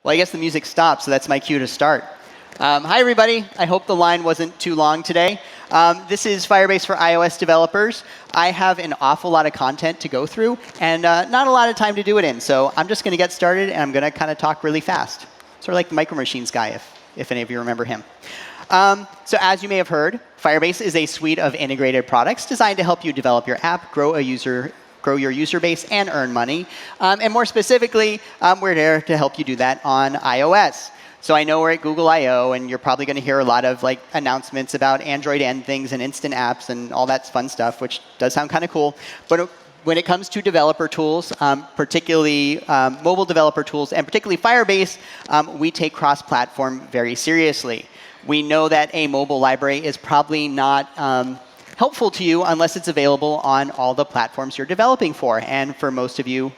Well, I guess the music stopped, so that's my cue to start. Hi, everybody. I hope the line wasn't too long today. This is Firebase for iOS developers. I have an awful lot of content to go through and not a lot of time to do it in. So I'm just going to get started, and I'm going to kind of talk really fast. Sort of like the Micro Machines guy, if any of you remember him. So as you may have heard, Firebase is a suite of integrated products designed to help you develop your app, grow your user base, and earn money. And more specifically, we're there to help you do that on iOS. So I know we're at Google I/O, and you're probably going to hear a lot of announcements about Android end things and instant apps and all that fun stuff, which does sound kind of cool. But when it comes to developer tools, particularly mobile developer tools, and particularly Firebase, we take cross-platform very seriously. We know that a mobile library is probably not helpful to you unless it's available on all the platforms you're developing for. And for most of you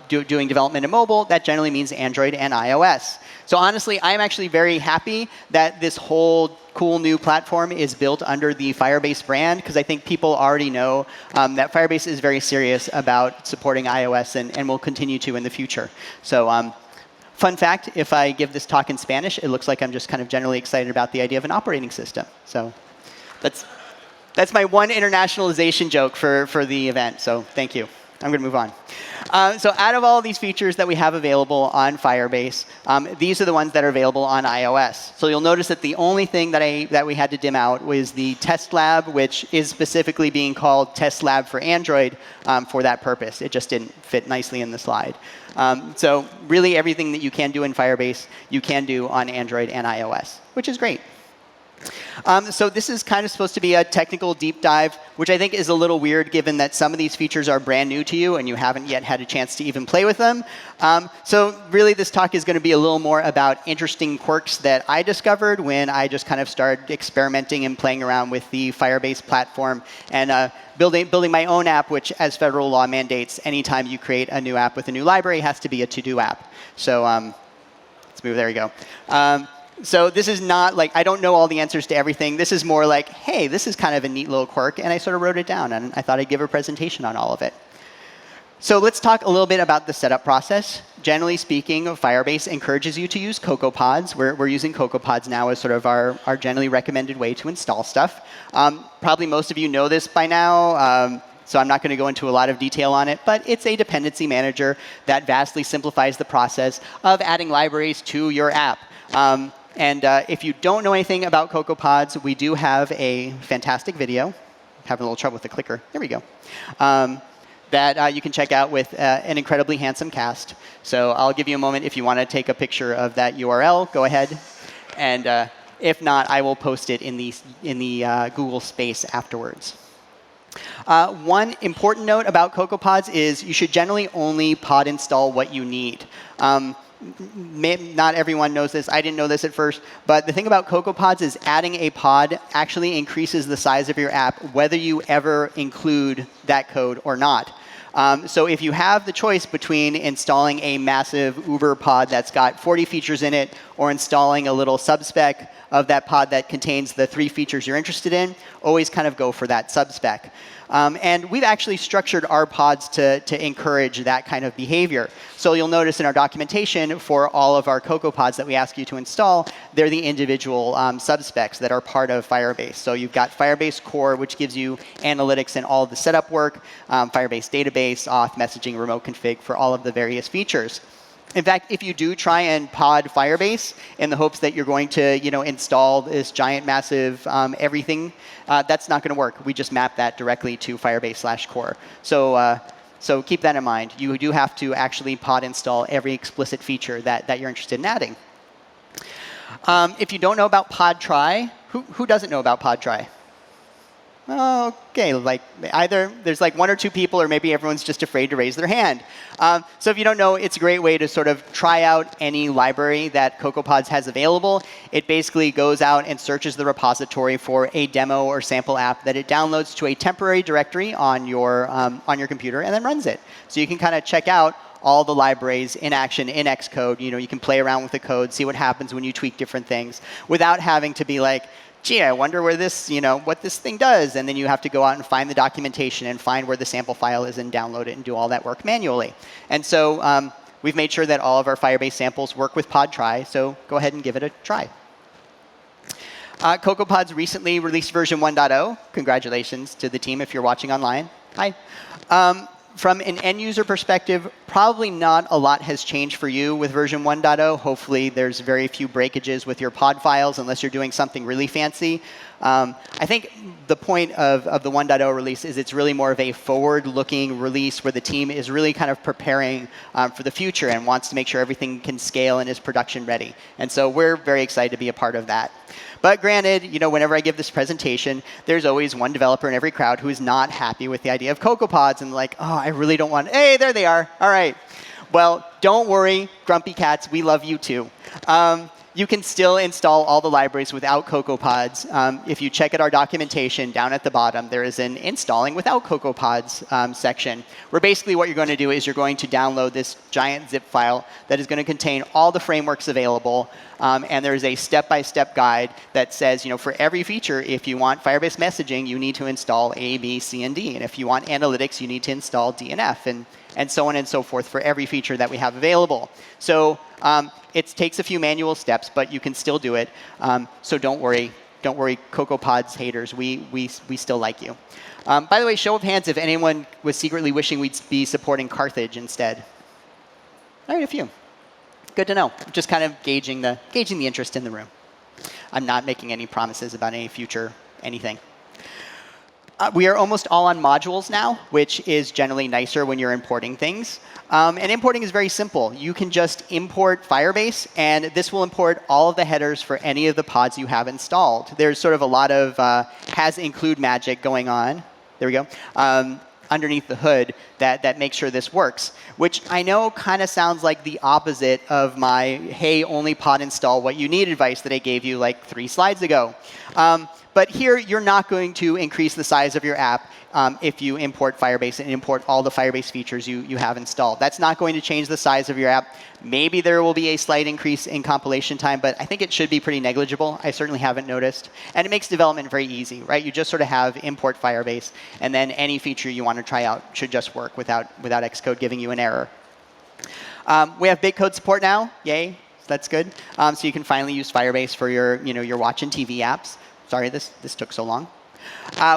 doing development in mobile, that generally means Android and iOS. So honestly, I'm actually very happy that this whole cool new platform is built under the Firebase brand, because I think people already know that Firebase is very serious about supporting iOS and will continue to in the future. So fun fact, if I give this talk in Spanish, it looks like I'm just kind of generally excited about the idea of an operating system. So that's my one internationalization joke for the event. So thank you. I'm going to move on. So out of all these features that we have available on Firebase, these are the ones that are available on iOS. So you'll notice that the only thing that we had to dim out was the test lab, which is specifically being called test lab for Android for that purpose. It just didn't fit nicely in the slide. So really everything that you can do in Firebase, you can do on Android and iOS, which is great. So this is kind of supposed to be a technical deep dive, which I think is a little weird given that some of these features are brand new to you and you haven't yet had a chance to even play with them. So really this talk is going to be a little more about interesting quirks that I discovered when I just kind of started experimenting and playing around with the Firebase platform and building my own app, which as federal law mandates, anytime you create a new app with a new library, it has to be a to-do app. So let's move. There you go. So this is not like, I don't know all the answers to everything. This is more like, hey, this is kind of a neat little quirk, and I sort of wrote it down, and I thought I'd give a presentation on all of it. So let's talk a little bit about the setup process. Generally speaking, Firebase encourages you to use CocoaPods. We're using CocoaPods now as sort of our generally recommended way to install stuff. Probably most of you know this by now. So I'm not going to go into a lot of detail on it, but it's a dependency manager that vastly simplifies the process of adding libraries to your app. And if you don't know anything about CocoaPods, we do have a fantastic video. Having a little trouble with the clicker. There we go. That you can check out with an incredibly handsome cast. So I'll give you a moment if you want to take a picture of that URL. Go ahead. And if not, I will post it in the Google Space afterwards. One important note about CocoaPods is you should generally only pod install what you need. Not everyone knows this. I didn't know this at first. But the thing about CocoaPods is adding a pod actually increases the size of your app, whether you ever include that code or not. So if you have the choice between installing a massive Uber pod that's got 40 features in it or installing a little subspec of that pod that contains the 3 features you're interested in, always kind of go for that subspec. And we've actually structured our pods to encourage that kind of behavior. So you'll notice in our documentation for all of our CocoaPods that we ask you to install, they're the individual subspecs that are part of Firebase. So you've got Firebase Core, which gives you analytics and all of the setup work, Firebase Database, auth, messaging, remote config for all of the various features. In fact, if you do try and pod Firebase in the hopes that you're going to install this giant, massive everything, that's not going to work. We just map that directly to Firebase/core. So keep that in mind. You do have to actually pod install every explicit feature that you're interested in adding. If you don't know about pod try, who doesn't know about pod try? Okay, either there's 1 or 2 people, or maybe everyone's just afraid to raise their hand. So if you don't know, it's a great way to sort of try out any library that CocoaPods has available. It basically goes out and searches the repository for a demo or sample app that it downloads to a temporary directory on your computer and then runs it. So you can kind of check out all the libraries in action in Xcode. You can play around with the code, see what happens when you tweak different things without having to be like, gee, I wonder where this, what this thing does. And then you have to go out and find the documentation and find where the sample file is and download it and do all that work manually. And so we've made sure that all of our Firebase samples work with pod try, so go ahead and give it a try. CocoaPods recently released version 1.0. Congratulations to the team if you're watching online. Hi. From an end user perspective, probably not a lot has changed for you with version 1.0. Hopefully, there's very few breakages with your pod files unless you're doing something really fancy. I think the point of the 1.0 release is it's really more of a forward-looking release where the team is really kind of preparing for the future and wants to make sure everything can scale and is production ready. And so we're very excited to be a part of that. But granted, whenever I give this presentation, there's always one developer in every crowd who is not happy with the idea of CocoaPods and like, oh, I really don't want. Hey, there they are. All right. Well, don't worry, grumpy cats. We love you too. You can still install all the libraries without CocoaPods. If you check at our documentation down at the bottom, there is an installing without CocoaPods section, where basically what you're going to do is you're going to download this giant zip file that is going to contain all the frameworks available. And there's a step-by-step guide that says, for every feature, if you want Firebase messaging, you need to install A, B, C, and D. And if you want analytics, you need to install D and F, and so on and so forth for every feature that we have available. So it takes a few manual steps, but you can still do it. So don't worry, CocoaPods haters. We still like you. By the way, show of hands if anyone was secretly wishing we'd be supporting Carthage instead. All right, a few. Good to know. Just kind of gauging the interest in the room. I'm not making any promises about any future anything. We are almost all on modules now, which is generally nicer when you're importing things. And importing is very simple. You can just import Firebase, and this will import all of the headers for any of the pods you have installed. There's sort of a lot of has include magic going on. There we go. Underneath the hood that makes sure this works, which I know kind of sounds like the opposite of my, hey, only pod install what you need advice that I gave you like 3 slides ago. But here, you're not going to increase the size of your app if you import Firebase and import all the Firebase features you have installed. That's not going to change the size of your app. Maybe there will be a slight increase in compilation time, but I think it should be pretty negligible. I certainly haven't noticed. And it makes development very easy, right? You just sort of have import Firebase, and then any feature you want to try out should just work without Xcode giving you an error. We have Bigcode support now. Yay. That's good. So you can finally use Firebase for your watch and TV apps. Sorry, this took so long.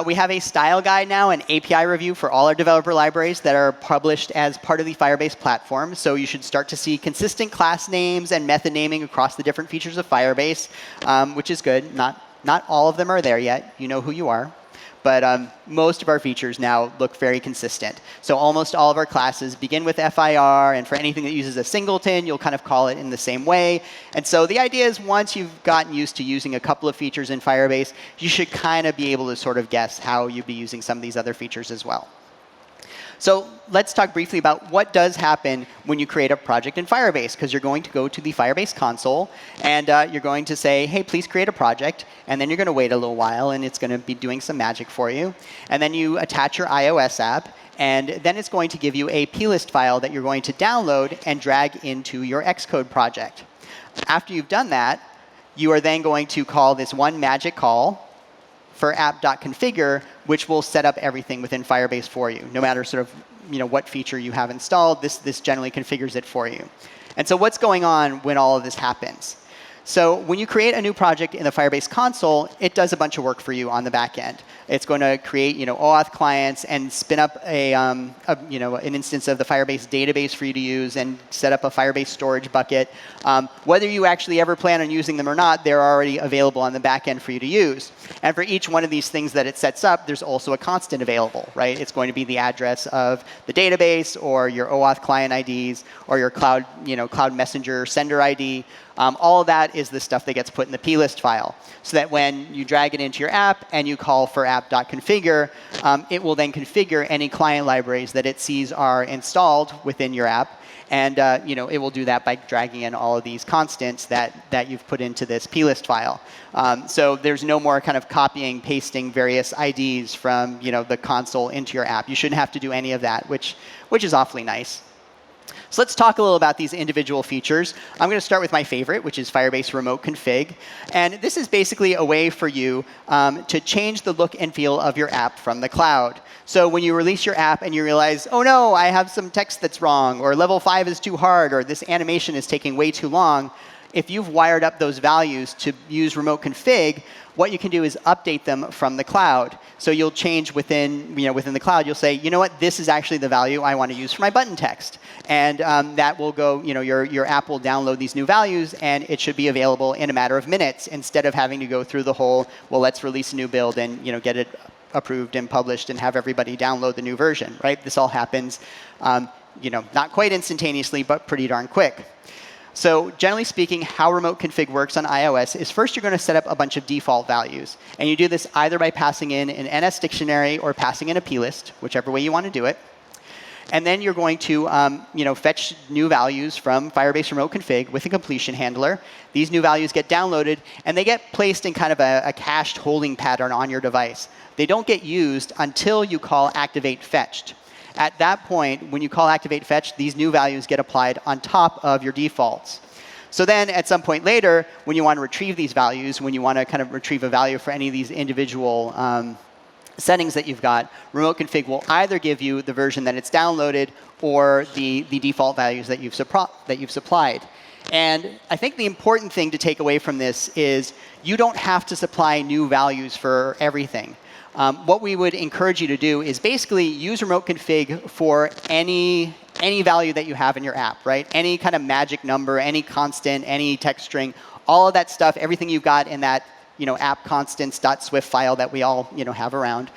We have a style guide now, an API review for all our developer libraries that are published as part of the Firebase platform. So you should start to see consistent class names and method naming across the different features of Firebase, which is good. Not all of them are there yet. You know who you are. But most of our features now look very consistent. So almost all of our classes begin with FIR, and for anything that uses a singleton, you'll kind of call it in the same way. And so the idea is once you've gotten used to using a couple of features in Firebase, you should kind of be able to sort of guess how you'd be using some of these other features as well. So let's talk briefly about what does happen when you create a project in Firebase, because you're going to go to the Firebase console, and you're going to say, hey, please create a project. And then you're going to wait a little while, and it's going to be doing some magic for you. And then you attach your iOS app, and then it's going to give you a plist file that you're going to download and drag into your Xcode project. After you've done that, you are then going to call this one magic call for app.configure, which will set up everything within Firebase for you. No matter sort of what feature you have installed, this generally configures it for you. And so what's going on when all of this happens? So when you create a new project in the Firebase console, it does a bunch of work for you on the back end. It's going to create OAuth clients and spin up an instance of the Firebase database for you to use and set up a Firebase storage bucket. Whether you actually ever plan on using them or not, they're already available on the back end for you to use. And for each one of these things that it sets up, there's also a constant available, right? It's going to be the address of the database or your OAuth client IDs or your cloud messenger sender ID. All of that is the stuff that gets put in the plist file, so that when you drag it into your app and you call for app.configure, it will then configure any client libraries that it sees are installed within your app. And it will do that by dragging in all of these constants that you've put into this plist file. So there's no more kind of copying, pasting various IDs from the console into your app. You shouldn't have to do any of that, which is awfully nice. So let's talk a little about these individual features. I'm going to start with my favorite, which is Firebase Remote Config. And this is basically a way for you to change the look and feel of your app from the cloud. So when you release your app and you realize, oh no, I have some text that's wrong, or level 5 is too hard, or this animation is taking way too long, if you've wired up those values to use remote config, what you can do is update them from the cloud. So you'll change within the cloud. You'll say, you know what, this is actually the value I want to use for my button text. And that will go, your app will download these new values, and it should be available in a matter of minutes instead of having to go through the whole, well, let's release a new build and get it approved and published and have everybody download the new version, right? This all happens, not quite instantaneously, but pretty darn quick. So generally speaking, how remote config works on iOS is first you're going to set up a bunch of default values. And you do this either by passing in an NS dictionary or passing in a plist, whichever way you want to do it. And then you're going to fetch new values from Firebase Remote Config with a completion handler. These new values get downloaded, and they get placed in kind of a cached holding pattern on your device. They don't get used until you call activate fetched. At that point, when you call activate fetch, these new values get applied on top of your defaults. So then at some point later, when you want to retrieve these values, when you want to kind of retrieve a value for any of these individual settings that you've got, remote config will either give you the version that it's downloaded or the default values that you've supplied. And I think the important thing to take away from this is you don't have to supply new values for everything. What we would encourage you to do is basically use remote config for any value that you have in your app, right? Any kind of magic number, any constant, any text string, all of that stuff, everything you've got in that app constants.swift file that we all have around.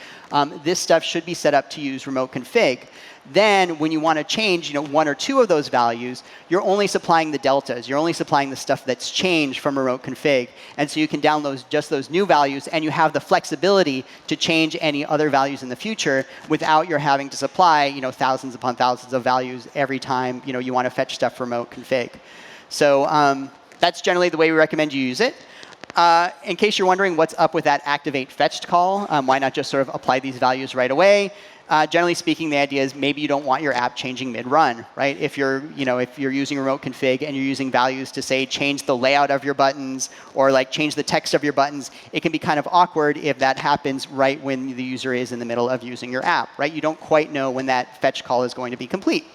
This stuff should be set up to use remote config. Then when you want to change one or two of those values, you're only supplying the deltas. You're only supplying the stuff that's changed from remote config. And so you can download just those new values, and you have the flexibility to change any other values in the future without your having to supply thousands upon thousands of values every time you want to fetch stuff from remote config. So that's generally the way we recommend you use it. In case you're wondering what's up with that activate fetched call, why not just sort of apply these values right away? Generally speaking, the idea is maybe you don't want your app changing mid-run, right? If you're using remote config and you're using values to say change the layout of your buttons or like change the text of your buttons, it can be kind of awkward if that happens right when the user is in the middle of using your app, right? You don't quite know when that fetch call is going to be complete.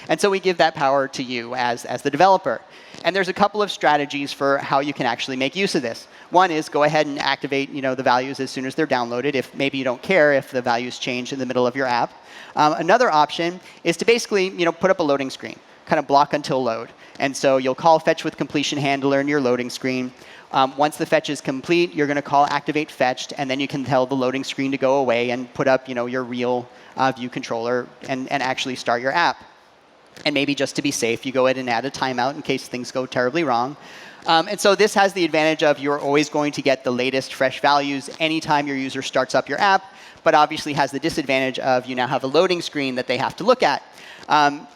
And so we give that power to you as the developer. And there's a couple of strategies for how you can actually make use of this. One is go ahead and activate the values as soon as they're downloaded, if maybe you don't care if the values change in the middle of your app. Another option is to basically put up a loading screen, kind of block until load. And so you'll call fetch with completion handler in your loading screen. Once the fetch is complete, you're going to call activate fetched, and then you can tell the loading screen to go away and put up your real view controller and actually start your app. And maybe just to be safe, you go ahead and add a timeout in case things go terribly wrong. And so this has the advantage of you're always going to get the latest fresh values anytime your user starts up your app, but obviously has the disadvantage of you now have a loading screen that they have to look at.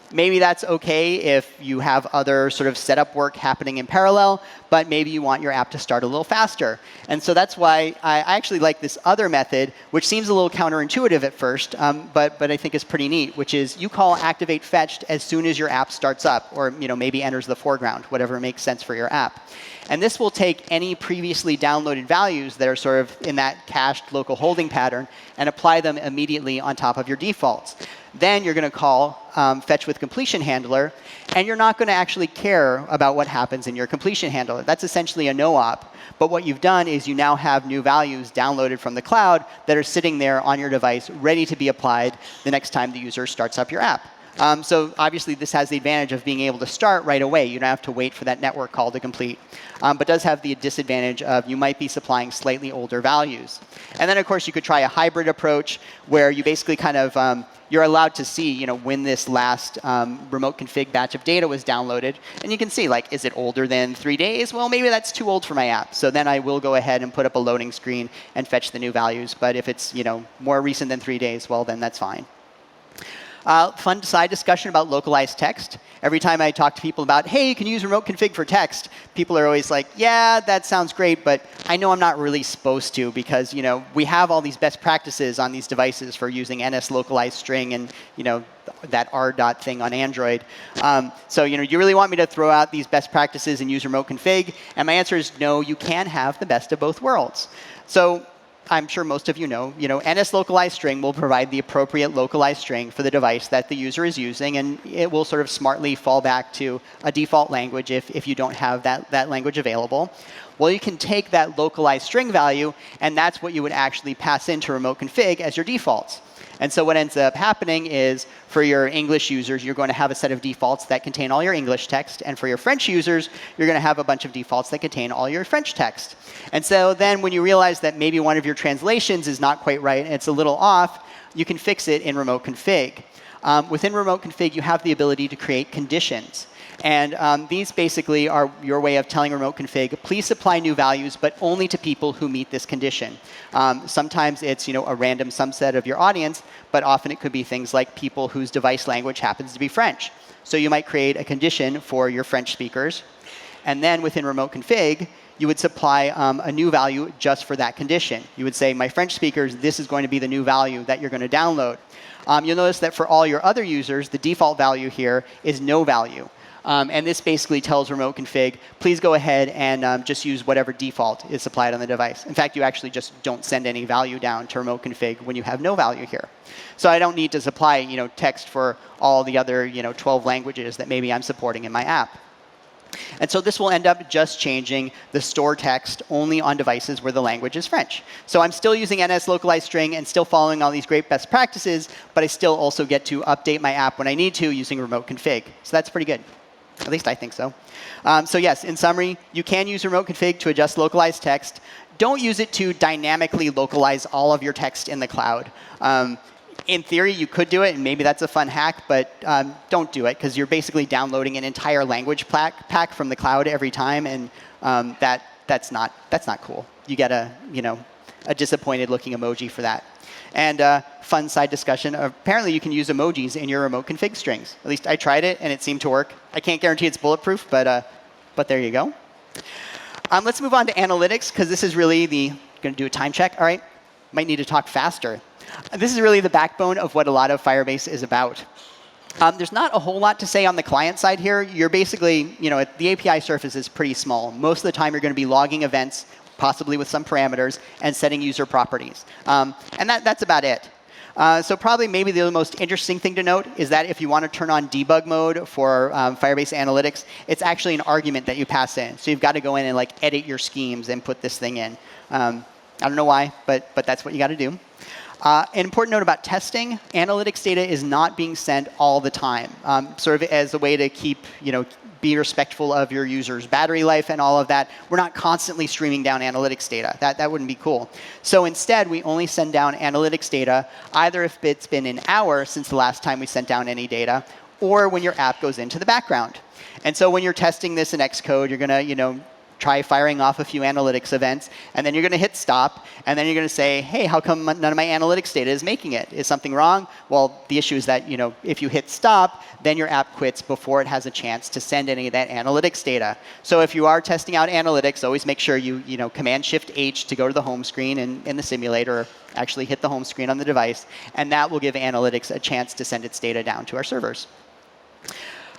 Maybe that's OK if you have other sort of setup work happening in parallel, but maybe you want your app to start a little faster. And so that's why I actually like this other method, which seems a little counterintuitive at first, but I think is pretty neat, which is you call activate fetched as soon as your app starts up, or maybe enters the foreground, whatever makes sense for your app. And this will take any previously downloaded values that are sort of in that cached local holding pattern and apply them immediately on top of your defaults. Then you're going to call fetch with completion handler, and you're not going to actually care about what happens in your completion handler. That's essentially a no-op. But what you've done is you now have new values downloaded from the cloud that are sitting there on your device, ready to be applied the next time the user starts up your app. So obviously, this has the advantage of being able to start right away. You don't have to wait for that network call to complete. But does have the disadvantage of you might be supplying slightly older values. And then, of course, you could try a hybrid approach where you basically kind of you're allowed to see when this last remote config batch of data was downloaded. And you can see, like, is it older than 3 days? Well, maybe that's too old for my app. So then I will go ahead and put up a loading screen and fetch the new values. But if it's more recent than 3 days, well, then that's fine. Fun side discussion about localized text. Every time I talk to people about, hey, you can use remote config for text, people are always like, yeah, that sounds great, but I know I'm not really supposed to because we have all these best practices on these devices for using NSLocalizedString and that R dot thing on Android. So you really want me to throw out these best practices and use remote config? And my answer is no, you can have the best of both worlds. So I'm sure most of you know, NSLocalizedString will provide the appropriate localized string for the device that the user is using, and it will sort of smartly fall back to a default language if you don't have that language available. Well, you can take that localized string value, and that's what you would actually pass into remote config as your defaults. And so what ends up happening is, for your English users, you're going to have a set of defaults that contain all your English text. And for your French users, you're going to have a bunch of defaults that contain all your French text. And so then when you realize that maybe one of your translations is not quite right and it's a little off, you can fix it in remote config. Within remote config, you have the ability to create conditions. And these basically are your way of telling remote config, please supply new values, but only to people who meet this condition. Sometimes it's a random subset of your audience, but often it could be things like people whose device language happens to be French. So you might create a condition for your French speakers. And then within remote config, you would supply a new value just for that condition. You would say, my French speakers, this is going to be the new value that you're going to download. You'll notice that for all your other users, the default value here is no value. And this basically tells remote config, please go ahead and just use whatever default is supplied on the device. In fact, you actually just don't send any value down to remote config when you have no value here. So I don't need to supply text for all the other 12 languages that maybe I'm supporting in my app. And so this will end up just changing the store text only on devices where the language is French. So I'm still using NSLocalizedString and still following all these great best practices, but I still also get to update my app when I need to using remote config. So that's pretty good. At least I think so. So yes, in summary, you can use remote config to adjust localized text. Don't use it to dynamically localize all of your text in the cloud. In theory, you could do it, and maybe that's a fun hack, but don't do it, because you're basically downloading an entire language pack from the cloud every time, and that's not cool. You get a disappointed-looking emoji for that. And fun side discussion, apparently you can use emojis in your remote config strings. At least I tried it, and it seemed to work. I can't guarantee it's bulletproof, but there you go. Let's move on to analytics, because this is really going to do a time check. All right, might need to talk faster. This is really the backbone of what a lot of Firebase is about. There's not a whole lot to say on the client side here. You're basically, the API surface is pretty small. Most of the time, you're going to be logging events, possibly with some parameters, and setting user properties. And that's about it. So probably maybe the most interesting thing to note is that if you want to turn on debug mode for Firebase Analytics, it's actually an argument that you pass in. So you've got to go in and edit your schemes and put this thing in. I don't know why, but that's what you got to do. An important note about testing, analytics data is not being sent all the time, sort of as a way to keep, be respectful of your user's battery life and all of that. We're not constantly streaming down analytics data. That wouldn't be cool. So instead, we only send down analytics data either if it's been an hour since the last time we sent down any data, or when your app goes into the background. And so when you're testing this in Xcode, you're going to, try firing off a few analytics events, and then you're going to hit stop, and then you're going to say, hey, how come none of my analytics data is making it? Is something wrong? Well, the issue is that if you hit stop, then your app quits before it has a chance to send any of that analytics data. So if you are testing out analytics, always make sure you Command-Shift-H to go to the home screen in the simulator, or actually hit the home screen on the device, and that will give analytics a chance to send its data down to our servers.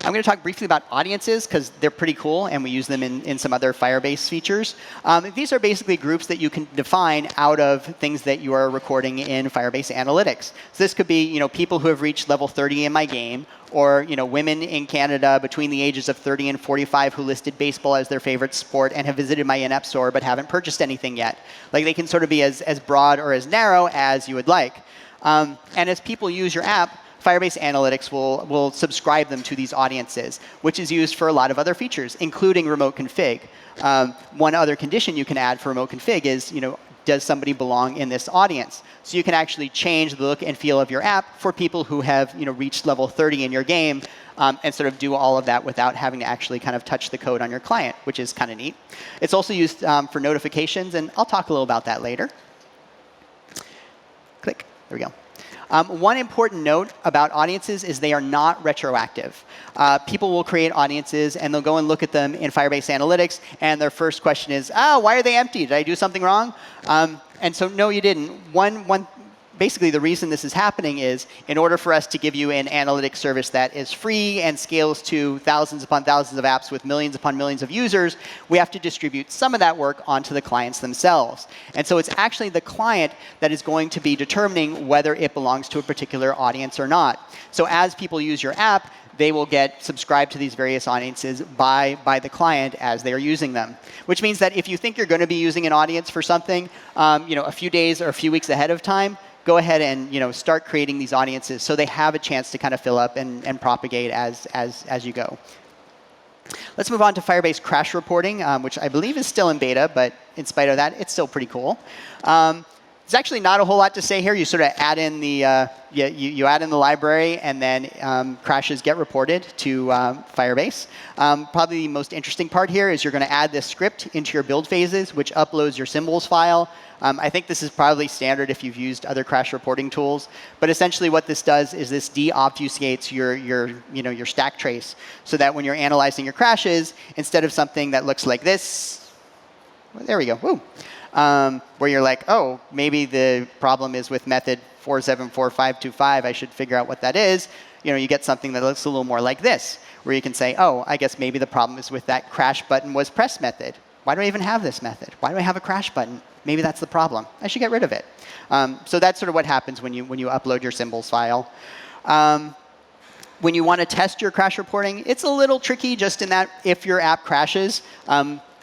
I'm going to talk briefly about audiences, because they're pretty cool, and we use them in some other Firebase features. These are basically groups that you can define out of things that you are recording in Firebase Analytics. So this could be people who have reached level 30 in my game, or women in Canada between the ages of 30 and 45 who listed baseball as their favorite sport and have visited my in-app store but haven't purchased anything yet. They can sort of be as broad or as narrow as you would like. And as people use your app, Firebase Analytics will subscribe them to these audiences, which is used for a lot of other features, including remote config. One other condition you can add for remote config is, does somebody belong in this audience? So you can actually change the look and feel of your app for people who have reached level 30 in your game, and sort of do all of that without having to actually kind of touch the code on your client, which is kind of neat. It's also used for notifications, and I'll talk a little about that later. Click. There we go. One important note about audiences is they are not retroactive. People will create audiences, and they'll go and look at them in Firebase Analytics, and their first question is, why are they empty? Did I do something wrong? And so no, you didn't. One basically, the reason this is happening is in order for us to give you an analytics service that is free and scales to thousands upon thousands of apps with millions upon millions of users, we have to distribute some of that work onto the clients themselves. And so it's actually the client that is going to be determining whether it belongs to a particular audience or not. So as people use your app, they will get subscribed to these various audiences by the client as they are using them. Which means that if you think you're going to be using an audience for something a few days or a few weeks ahead of time, go ahead and start creating these audiences so they have a chance to kind of fill up and propagate as you go. Let's move on to Firebase crash reporting, which I believe is still in beta, but in spite of that, it's still pretty cool. There's actually not a whole lot to say here. You sort of add in the you add in the library, and then crashes get reported to Firebase. Probably the most interesting part here is you're going to add this script into your build phases, which uploads your symbols file. I think this is probably standard if you've used other crash reporting tools. But essentially, what this does is this deobfuscates your stack trace, so that when you're analyzing your crashes, instead of something that looks like this, there we go. Woo. Where you're like, oh, maybe the problem is with method 474525. I should figure out what that is. You get something that looks a little more like this, where you can say, oh, I guess maybe the problem is with that crash button was press method. Why do I even have this method? Why do I have a crash button? Maybe that's the problem. I should get rid of it. So that's sort of what happens when you upload your symbols file. When you want to test your crash reporting, it's a little tricky just in that if your app crashes,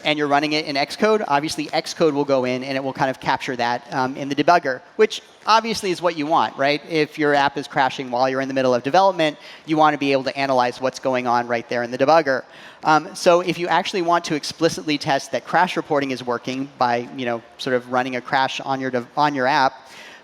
and you're running it in Xcode, obviously Xcode will go in and it will kind of capture that in the debugger, which obviously is what you want, right? If your app is crashing while you're in the middle of development, you want to be able to analyze what's going on right there in the debugger. So if you actually want to explicitly test that crash reporting is working by sort of running a crash on your app,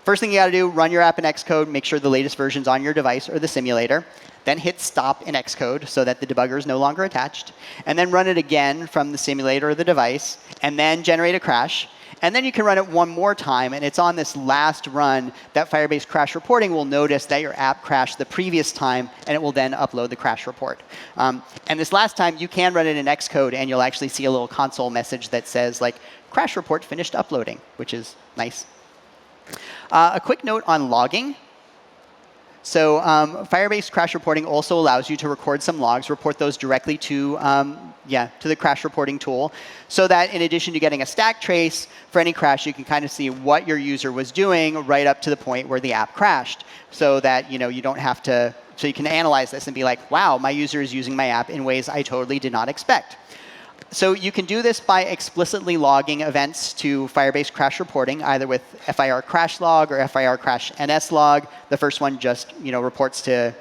first thing you got to do, run your app in Xcode, make sure the latest version's on your device or the simulator. Then hit stop in Xcode so that the debugger is no longer attached. And then run it again from the simulator or the device, and then generate a crash. And then you can run it one more time, and it's on this last run that Firebase crash reporting will notice that your app crashed the previous time, and it will then upload the crash report. And this last time, you can run it in Xcode, and you'll actually see a little console message that says, like, crash report finished uploading, which is nice. A quick note on logging. So Firebase crash reporting also allows you to record some logs, report those directly to the crash reporting tool, so that in addition to getting a stack trace for any crash, you can kind of see what your user was doing right up to the point where the app crashed, so that you don't have to. So you can analyze this and be like, wow, my user is using my app in ways I totally did not expect. So you can do this by explicitly logging events to Firebase crash reporting, either with FIR crash log or FIR crash NS log. The first one just reports to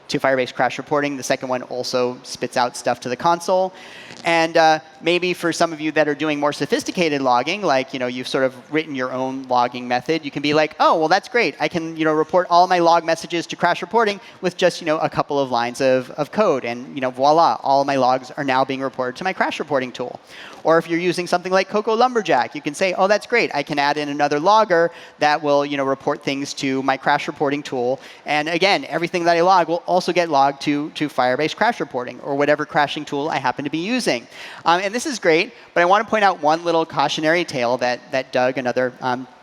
Firebase crash reporting. The second one also spits out stuff to the console. And maybe for some of you that are doing more sophisticated logging, like you've sort of written your own logging method, you can be like, oh, well, that's great. I can report all my log messages to crash reporting with just a couple of lines of code, and voila, all my logs are now being reported to my crash reporting tool. Or if you're using something like Cocoa Lumberjack, you can say, oh, that's great. I can add in another logger that will report things to my crash reporting tool. And again, everything that I log will also get logged to Firebase crash reporting, or whatever crashing tool I happen to be using. And this is great, but I want to point out one little cautionary tale that Doug, another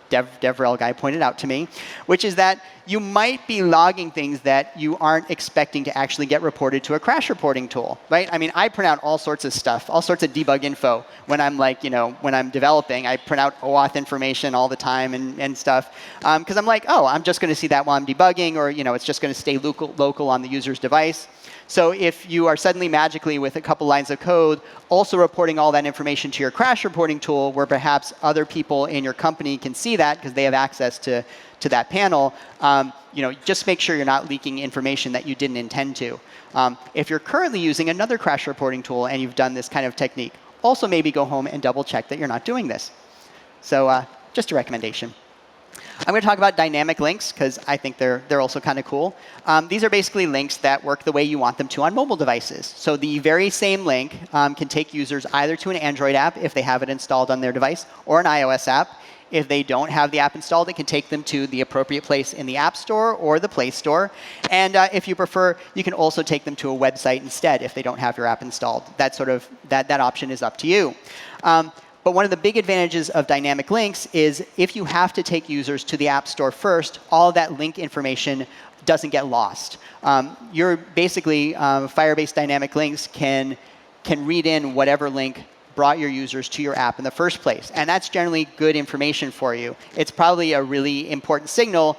DevRel guy, pointed out to me, which is that you might be logging things that you aren't expecting to actually get reported to a crash reporting tool, right? I mean, I print out all sorts of stuff, all sorts of debug info when I'm when I'm developing. I print out OAuth information all the time and stuff, because I'm like, oh, I'm just going to see that while I'm debugging, or it's just going to stay local on the user's device. So if you are suddenly magically, with a couple lines of code, also reporting all that information to your crash reporting tool, where perhaps other people in your company can see that because they have access to that panel, just make sure you're not leaking information that you didn't intend to. If you're currently using another crash reporting tool and you've done this kind of technique, also maybe go home and double check that you're not doing this. So just a recommendation. I'm going to talk about dynamic links because I think they're also kind of cool. These are basically links that work the way you want them to on mobile devices. So the very same link can take users either to an Android app if they have it installed on their device, or an iOS app. If they don't have the app installed, it can take them to the appropriate place in the App Store or the Play Store. And if you prefer, you can also take them to a website instead if they don't have your app installed. That option is up to you. But But one of the big advantages of dynamic links is if you have to take users to the App Store first, all of that link information doesn't get lost. You're basically, Firebase dynamic links can read in whatever link brought your users to your app in the first place. And that's generally good information for you. It's probably a really important signal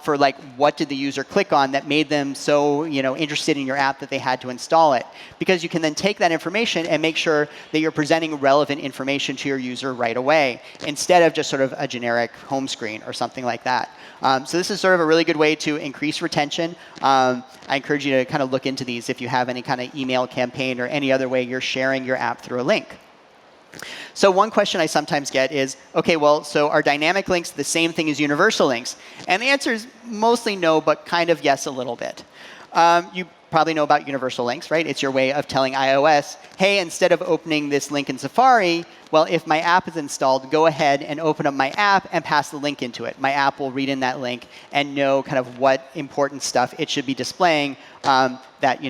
for like what did the user click on that made them so interested in your app that they had to install it. Because you can then take that information and make sure that you're presenting relevant information to your user right away, instead of just sort of a generic home screen or something like that. So this is sort of a really good way to increase retention. I encourage you to kind of look into these if you have any kind of email campaign or any other way you're sharing your app through a link. So one question I sometimes get is, OK, well, so are dynamic links the same thing as universal links? And the answer is mostly no, but kind of yes a little bit. You probably know about universal links, right? It's your way of telling iOS, hey, instead of opening this link in Safari, well, if my app is installed, go ahead and open up my app and pass the link into it. My app will read in that link and know kind of what important stuff it should be displaying that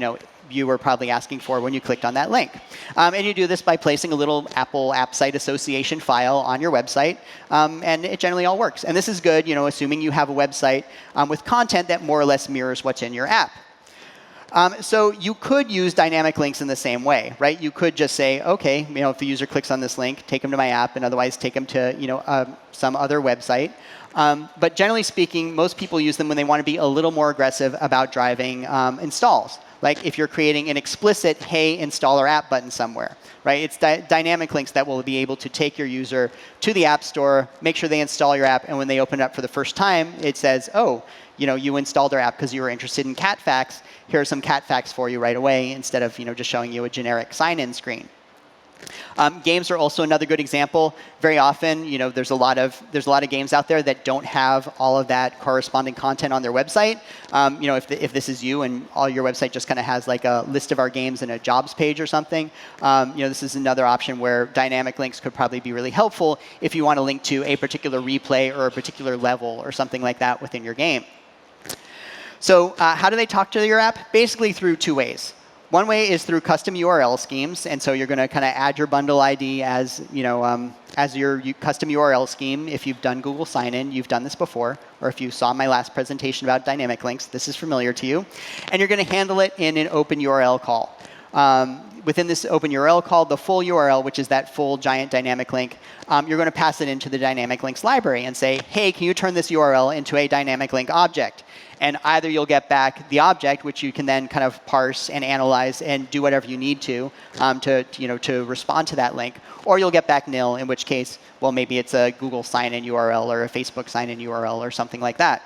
you were probably asking for when you clicked on that link. And you do this by placing a little Apple App Site Association file on your website, and it generally all works. And this is good, assuming you have a website with content that more or less mirrors what's in your app. So you could use dynamic links in the same way, right? You could just say, OK, if the user clicks on this link, take them to my app, and otherwise take them to some other website. But generally speaking, most people use them when they want to be a little more aggressive about driving installs. Like if you're creating an explicit, hey, install our app button somewhere, right? It's dynamic links that will be able to take your user to the App Store, make sure they install your app, and when they open it up for the first time, it says, oh, you installed our app because you were interested in cat facts. Here are some cat facts for you right away, instead of just showing you a generic sign-in screen. Games are also another good example. Very often, there's a lot of games out there that don't have all of that corresponding content on their website. If this is you and all your website just kind of has like a list of our games and a jobs page or something, this is another option where dynamic links could probably be really helpful if you want to link to a particular replay or a particular level or something like that within your game. So how do they talk to your app? Basically through two ways. One way is through custom URL schemes, and so you're going to kind of add your bundle ID as your custom URL scheme. If you've done Google Sign-In, you've done this before, or if you saw my last presentation about dynamic links, this is familiar to you. And you're going to handle it in an open URL call. Within this open URL call, the full URL, which is that full giant dynamic link, you're going to pass it into the dynamic links library and say, hey, can you turn this URL into a dynamic link object? And either you'll get back the object, which you can then kind of parse and analyze and do whatever you need to respond to that link, or you'll get back nil, in which case, well, maybe it's a Google sign-in URL or a Facebook sign-in URL or something like that.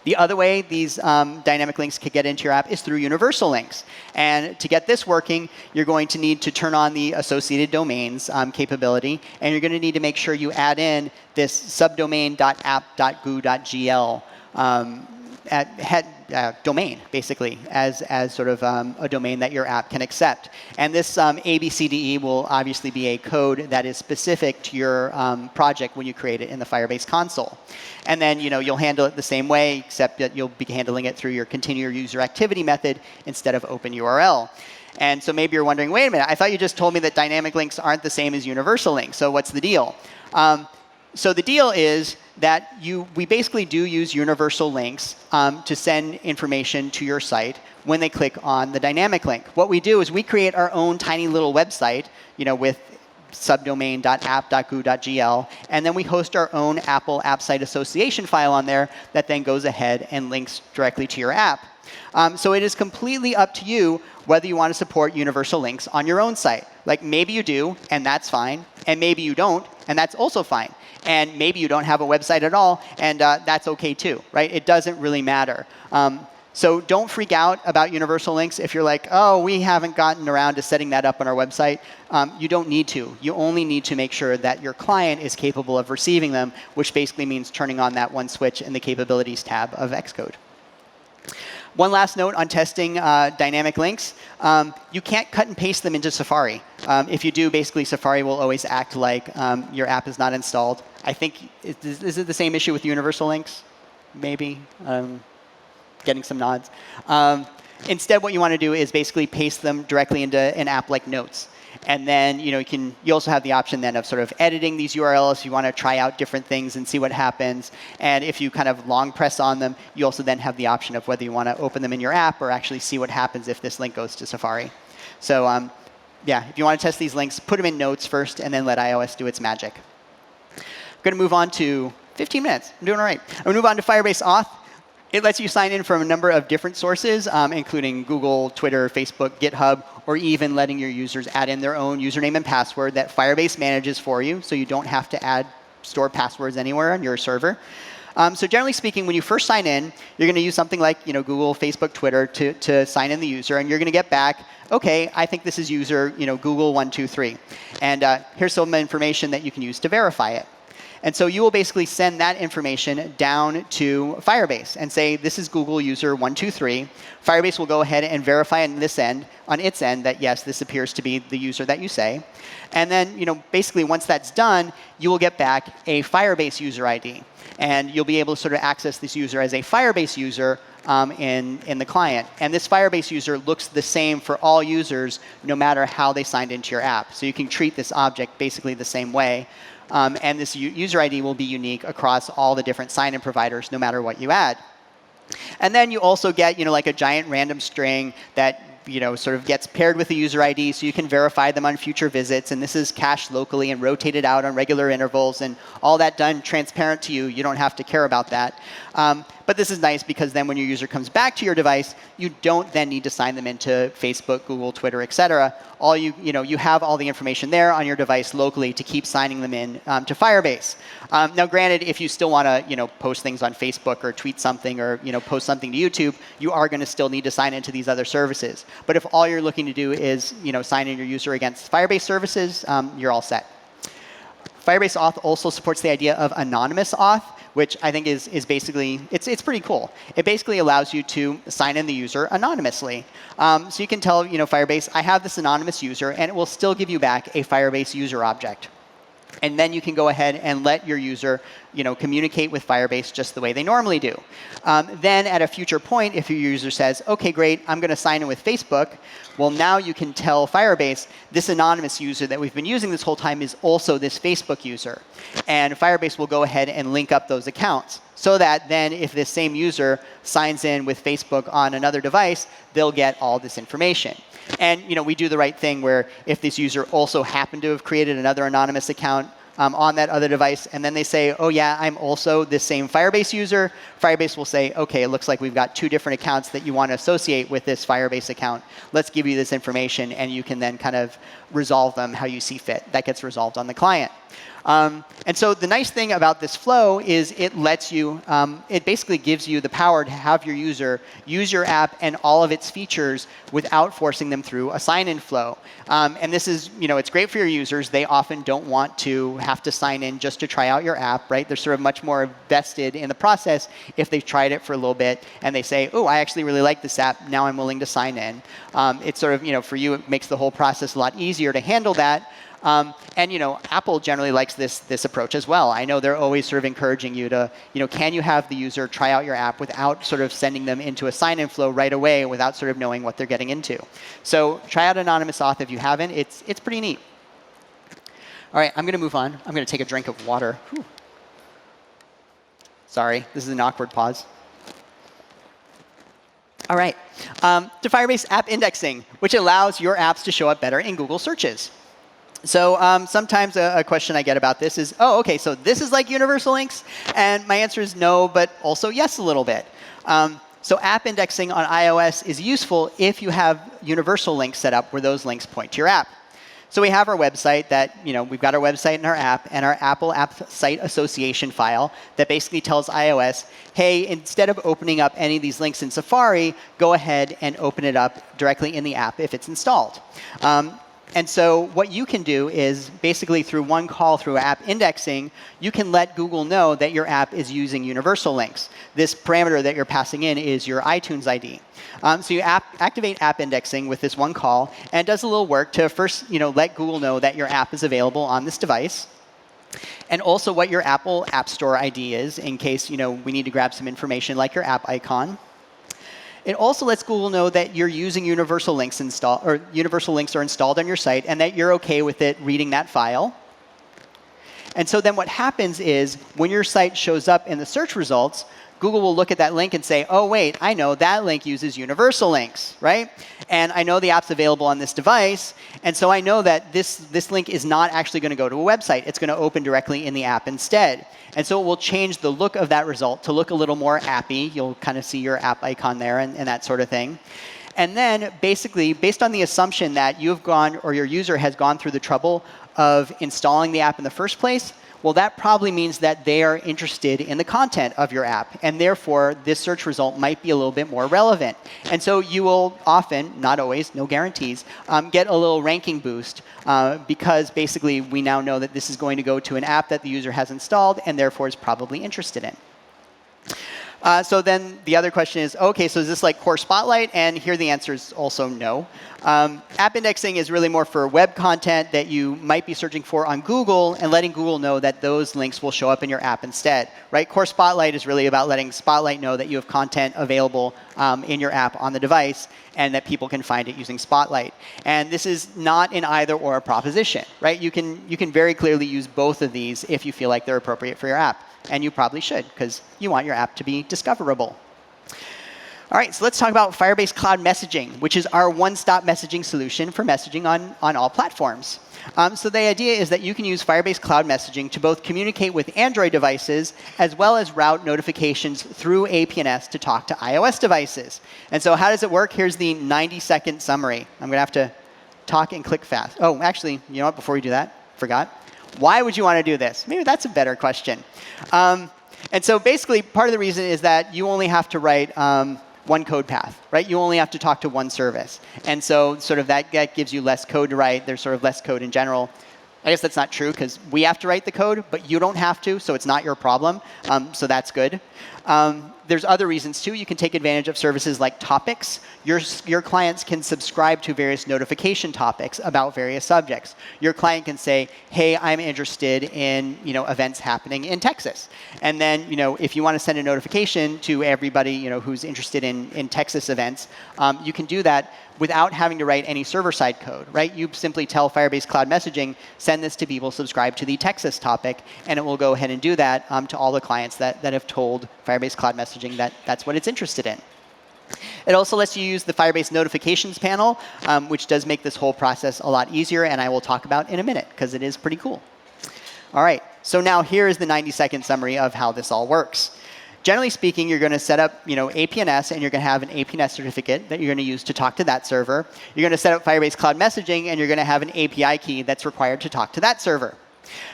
The other way these dynamic links can get into your app is through universal links. And to get this working, you're going to need to turn on the associated domains capability. And you're going to need to make sure you add in this subdomain.app.goo.gl domain, basically, as sort of a domain that your app can accept. And this ABCDE will obviously be a code that is specific to your project when you create it in the Firebase console. And then you'll handle it the same way, except that you'll be handling it through your continue your user activity method instead of open URL. And so maybe you're wondering, wait a minute, I thought you just told me that dynamic links aren't the same as universal links. So what's the deal? So the deal is that we basically do use universal links to send information to your site when they click on the dynamic link. What we do is we create our own tiny little website, with subdomain.app.goo.gl, and then we host our own Apple App Site Association file on there that then goes ahead and links directly to your app. So it is completely up to you whether you want to support universal links on your own site. Like maybe you do, and that's fine, and maybe you don't, and that's also fine. And maybe you don't have a website at all, and that's OK too, right? It doesn't really matter. So don't freak out about universal links if you're like, oh, we haven't gotten around to setting that up on our website. You don't need to. You only need to make sure that your client is capable of receiving them, which basically means turning on that one switch in the Capabilities tab of Xcode. One last note on testing dynamic links. You can't cut and paste them into Safari. If you do, basically Safari will always act like your app is not installed. I think, is it the same issue with universal links? Maybe. Getting some nods. Instead, what you want to do is basically paste them directly into an app like Notes. And then you also have the option then of sort of editing these URLs if you want to try out different things and see what happens. And if you kind of long press on them, you also then have the option of whether you want to open them in your app or actually see what happens if this link goes to Safari. So yeah, if you want to test these links, put them in notes first and then let iOS do its magic. I'm going to move on to 15 minutes. I'm doing all right. I'm going to move on to Firebase Auth. It lets you sign in from a number of different sources, including Google, Twitter, Facebook, GitHub, or even letting your users add in their own username and password that Firebase manages for you, so you don't have to store passwords anywhere on your server. So generally speaking, when you first sign in, you're going to use something like Google, Facebook, Twitter to sign in the user, and you're going to get back, OK, I think this is user Google123. And here's some information that you can use to verify it. And so you will basically send that information down to Firebase and say, this is Google user 123. Firebase will go ahead and verify on its end that, yes, this appears to be the user that you say. And then basically, once that's done, you will get back a Firebase user ID. And you'll be able to sort of access this user as a Firebase user in the client. And this Firebase user looks the same for all users, no matter how they signed into your app. So you can treat this object basically the same way. And this user ID will be unique across all the different sign-in providers, no matter what you add. And then you also get like a giant random string that sort of gets paired with the user ID, so you can verify them on future visits. And this is cached locally and rotated out on regular intervals, and all that done transparent to you. You don't have to care about that. But this is nice because then when your user comes back to your device, you don't then need to sign them into Facebook, Google, Twitter, et cetera. You have all the information there on your device locally to keep signing them in to Firebase. Now, granted, if you still want to post things on Facebook or tweet something or post something to YouTube, you are going to still need to sign into these other services. But if all you're looking to do is sign in your user against Firebase services, you're all set. Firebase Auth also supports the idea of anonymous auth, which I think is basically, it's pretty cool. It basically allows you to sign in the user anonymously. So you can tell Firebase, I have this anonymous user, and it will still give you back a Firebase user object. And then you can go ahead and let your user communicate with Firebase just the way they normally do. Then at a future point, if your user says, OK, great, I'm going to sign in with Facebook, well, now you can tell Firebase, this anonymous user that we've been using this whole time is also this Facebook user. And Firebase will go ahead and link up those accounts so that then if this same user signs in with Facebook on another device, they'll get all this information. And we do the right thing where if this user also happened to have created another anonymous account on that other device, and then they say, oh, yeah, I'm also this same Firebase user, Firebase will say, OK, it looks like we've got two different accounts that you want to associate with this Firebase account. Let's give you this information, and you can then kind of resolve them how you see fit. That gets resolved on the client. And so the nice thing about this flow is it lets you, it basically gives you the power to have your user use your app and all of its features without forcing them through a sign-in flow. And this is, it's great for your users. They often don't want to have to sign in just to try out your app, right? They're sort of much more vested in the process if they've tried it for a little bit and they say, oh, I actually really like this app. Now I'm willing to sign in. It's sort of, for you, it makes the whole process a lot easier to handle that. And Apple generally likes this approach as well. I know they're always sort of encouraging you to, can you have the user try out your app without sort of sending them into a sign-in flow right away without sort of knowing what they're getting into. So try out anonymous auth if you haven't. It's pretty neat. All right, I'm going to move on. I'm going to take a drink of water. Whew. Sorry, this is an awkward pause. All right, to Firebase app indexing, which allows your apps to show up better in Google searches. So sometimes a question I get about this is, oh, OK, so this is like universal links? And my answer is no, but also yes a little bit. So app indexing on iOS is useful if you have universal links set up where those links point to your app. So we have our website that, we've got our website and our app and our Apple App Site Association file that basically tells iOS, hey, instead of opening up any of these links in Safari, go ahead and open it up directly in the app if it's installed. And so what you can do is basically through one call through app indexing, you can let Google know that your app is using universal links. This parameter that you're passing in is your iTunes ID. So you activate app indexing with this one call, and it does a little work to first let Google know that your app is available on this device, and also what your Apple App Store ID is in case we need to grab some information like your app icon. It also lets Google know that you're using universal links universal links are installed on your site and that you're OK with it reading that file. And so then what happens is when your site shows up in the search results, Google will look at that link and say, oh, wait, I know that link uses universal links, right? And I know the app's available on this device. And so I know that this link is not actually going to go to a website. It's going to open directly in the app instead. And so it will change the look of that result to look a little more appy. You'll kind of see your app icon there and that sort of thing. And then basically, based on the assumption that you've gone or your user has gone through the trouble of installing the app in the first place, well, that probably means that they are interested in the content of your app. And therefore, this search result might be a little bit more relevant. And so you will often, not always, no guarantees, get a little ranking boost because basically we now know that this is going to go to an app that the user has installed and therefore is probably interested in. So then the other question is, OK, so is this like Core Spotlight? And here the answer is also no. App indexing is really more for web content that you might be searching for on Google and letting Google know that those links will show up in your app instead. Right? Core Spotlight is really about letting Spotlight know that you have content available in your app on the device and that people can find it using Spotlight. And this is not an either or proposition. Right? You can very clearly use both of these if you feel like they're appropriate for your app. And you probably should, because you want your app to be discoverable. All right, so let's talk about Firebase Cloud Messaging, which is our one-stop messaging solution for messaging on all platforms. So the idea is that you can use Firebase Cloud Messaging to both communicate with Android devices as well as route notifications through APNs to talk to iOS devices. And so how does it work? Here's the 90-second summary. I'm going to have to talk and click fast. Oh, actually, you know what? Before we do that, forgot. Why would you want to do this? Maybe that's a better question. And so basically, part of the reason is that you only have to write one code path, right? You only have to talk to one service. And so sort of that gives you less code to write. There's sort of less code in general. I guess that's not true, because we have to write the code, but you don't have to, so it's not your problem. So that's good. There's other reasons, too. You can take advantage of services like topics. Your clients can subscribe to various notification topics about various subjects. Your client can say, hey, I'm interested in events happening in Texas. And then if you want to send a notification to everybody who's interested in Texas events, you can do that without having to write any server-side code, right? You simply tell Firebase Cloud Messaging, send this to people subscribed to the Texas topic, and it will go ahead and do that to all the clients that have told Firebase Cloud Messaging that that's what it's interested in. It also lets you use the Firebase Notifications panel, which does make this whole process a lot easier, and I will talk about in a minute, because it is pretty cool. All right, so now here is the 90-second summary of how this all works. Generally speaking, you're going to set up APNs, and you're going to have an APNs certificate that you're going to use to talk to that server. You're going to set up Firebase Cloud Messaging, and you're going to have an API key that's required to talk to that server.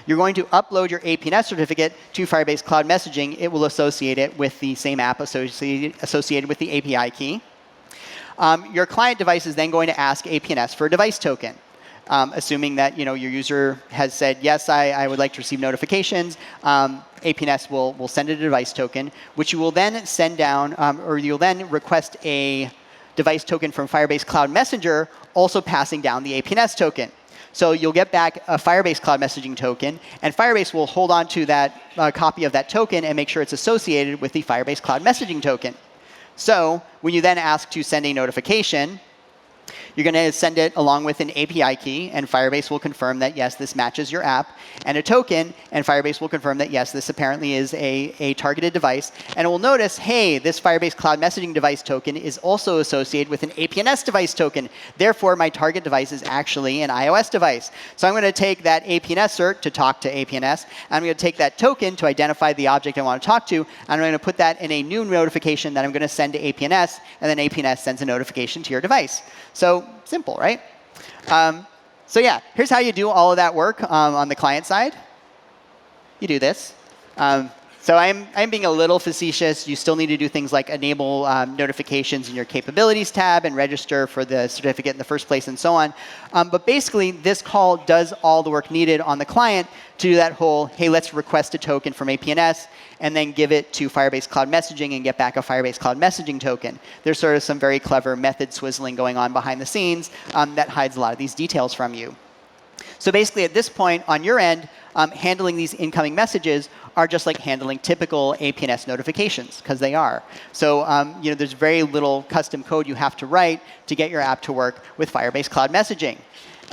You're going to upload your APNs certificate to Firebase Cloud Messaging. It will associate it with the same app associated with the API key. Your client device is then going to ask APNs for a device token. Assuming that your user has said, yes, I would like to receive notifications, APNs will send a device token, which you will then send down, or you'll then request a device token from Firebase Cloud Messenger, also passing down the APNs token. So you'll get back a Firebase Cloud Messaging token, and Firebase will hold on to that copy of that token and make sure it's associated with the Firebase Cloud Messaging token. So when you then ask to send a notification, you're going to send it along with an API key, and Firebase will confirm that, yes, this matches your app, and a token, and Firebase will confirm that, yes, this apparently is a targeted device. And it will notice, hey, this Firebase Cloud Messaging device token is also associated with an APNs device token. Therefore, my target device is actually an iOS device. So I'm going to take that APNs cert to talk to APNs, and I'm going to take that token to identify the object I want to talk to, and I'm going to put that in a new notification that I'm going to send to APNs, and then APNs sends a notification to your device. So simple, right? So yeah, here's how you do all of that work on the client side. You do this. So I'm being a little facetious. You still need to do things like enable notifications in your capabilities tab and register for the certificate in the first place and so on. But basically, this call does all the work needed on the client to do that whole, hey, let's request a token from APNs, and then give it to Firebase Cloud Messaging and get back a Firebase Cloud Messaging token. There's sort of some very clever method swizzling going on behind the scenes that hides a lot of these details from you. So basically, at this point, on your end, handling these incoming messages are just like handling typical APNs notifications, because they are. So there's very little custom code you have to write to get your app to work with Firebase Cloud Messaging.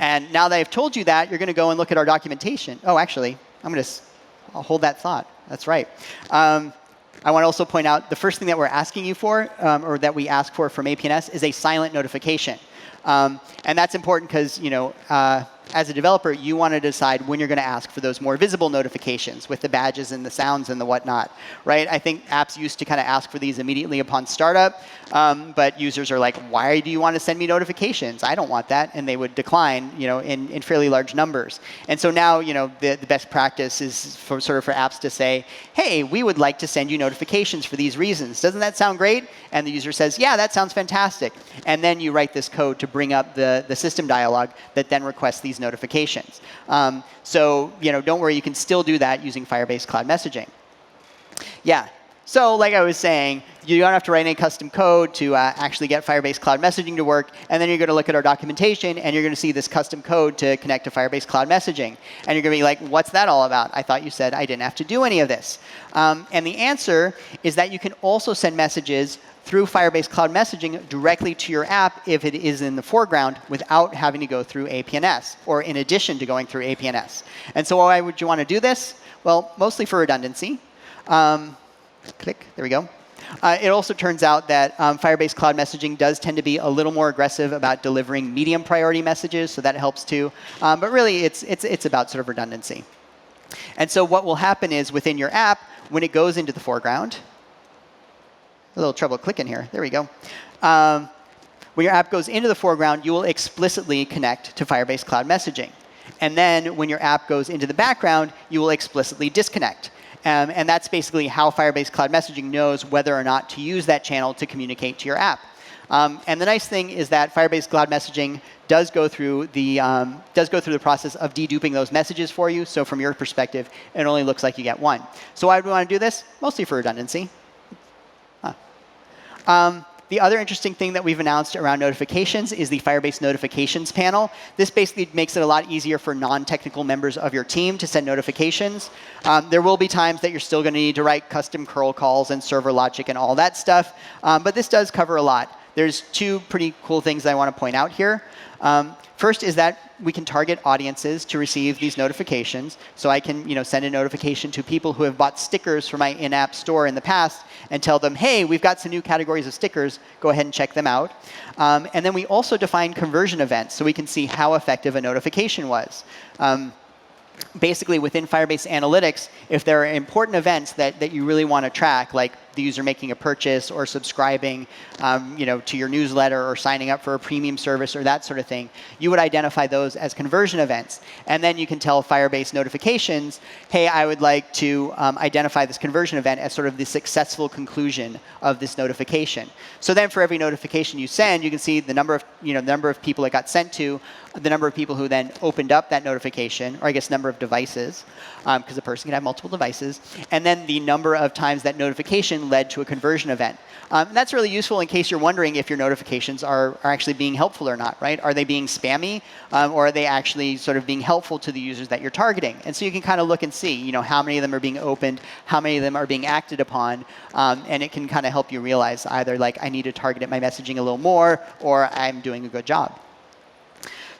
And now that I've told you that, you're going to go and look at our documentation. Oh, actually, I'll hold that thought. That's right. I want to also point out the first thing that we're asking you for, or that we ask for from APNs, is a silent notification. And that's important because, as a developer, you want to decide when you're going to ask for those more visible notifications with the badges and the sounds and the whatnot, right? I think apps used to kind of ask for these immediately upon startup, but users are like, why do you want to send me notifications? I don't want that, and they would decline, in fairly large numbers. And so now, the best practice is for apps to say, hey, we would like to send you notifications for these reasons. Doesn't that sound great? And the user says, yeah, that sounds fantastic. And then you write this code to bring up the system dialog that then requests these notifications. So don't worry, you can still do that using Firebase Cloud Messaging. Yeah. So like I was saying, you don't have to write any custom code to actually get Firebase Cloud Messaging to work. And then you're going to look at our documentation, and you're going to see this custom code to connect to Firebase Cloud Messaging. And you're going to be like, what's that all about? I thought you said I didn't have to do any of this. And the answer is that you can also send messages through Firebase Cloud Messaging directly to your app if it is in the foreground without having to go through APNs, or in addition to going through APNs. And so why would you want to do this? Well, mostly for redundancy. Click. There we go. It also turns out that Firebase Cloud Messaging does tend to be a little more aggressive about delivering medium priority messages, so that helps too. But really, it's about sort of redundancy. And so what will happen is within your app, when it goes into the foreground, a little trouble clicking here. There we go. When your app goes into the foreground, you will explicitly connect to Firebase Cloud Messaging. And then when your app goes into the background, you will explicitly disconnect. And that's basically how Firebase Cloud Messaging knows whether or not to use that channel to communicate to your app. And the nice thing is that Firebase Cloud Messaging does go through the process of deduping those messages for you. So from your perspective, it only looks like you get one. So why would we want to do this? Mostly for redundancy. The other interesting thing that we've announced around notifications is the Firebase Notifications panel. This basically makes it a lot easier for non-technical members of your team to send notifications. There will be times that you're still going to need to write custom curl calls and server logic and all that stuff. But this does cover a lot. There's two pretty cool things that I want to point out here. First is that we can target audiences to receive these notifications. So I can send a notification to people who have bought stickers for my in-app store in the past and tell them, hey, we've got some new categories of stickers. Go ahead and check them out. And then we also define conversion events so we can see how effective a notification was. Basically, within Firebase Analytics, if there are important events that you really want to track, like the user making a purchase or subscribing to your newsletter or signing up for a premium service or that sort of thing, you would identify those as conversion events. And then you can tell Firebase Notifications, hey, I would like to identify this conversion event as sort of the successful conclusion of this notification. So then for every notification you send, you can see the number of people it got sent to, the number of people who then opened up that notification, or I guess number of devices, because a person can have multiple devices, and then the number of times that notification led to a conversion event. And that's really useful in case you're wondering if your notifications are actually being helpful or not, right? Are they being spammy, or are they actually sort of being helpful to the users that you're targeting? And so you can kind of look and see, how many of them are being opened, how many of them are being acted upon, and it can kind of help you realize either like I need to target my messaging a little more, or I'm doing a good job.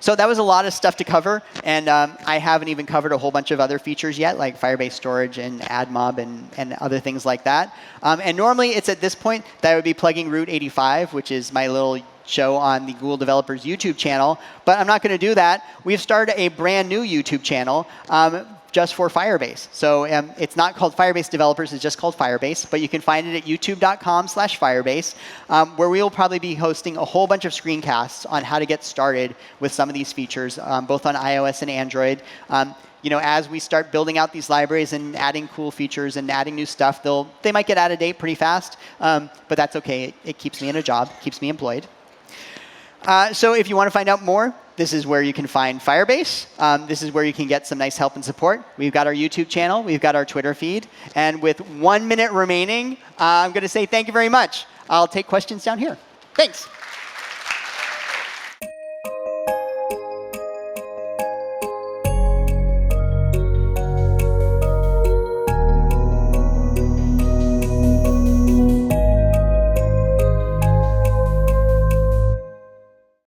So that was a lot of stuff to cover, and I haven't even covered a whole bunch of other features yet, like Firebase Storage and AdMob and other things like that. And normally it's at this point that I would be plugging Route 85, which is my little show on the Google Developers YouTube channel, but I'm not going to do that. We've started a brand new YouTube channel just for Firebase. So it's not called Firebase Developers, it's just called Firebase, but you can find it at youtube.com/Firebase, where we will probably be hosting a whole bunch of screencasts on how to get started with some of these features, both on iOS and Android. As we start building out these libraries and adding cool features and adding new stuff, they might get out of date pretty fast, but that's okay. It keeps me in a job, keeps me employed. So if you want to find out more, this is where you can find Firebase. This is where you can get some nice help and support. We've got our YouTube channel. We've got our Twitter feed. And with 1 minute remaining, I'm going to say thank you very much. I'll take questions down here. Thanks.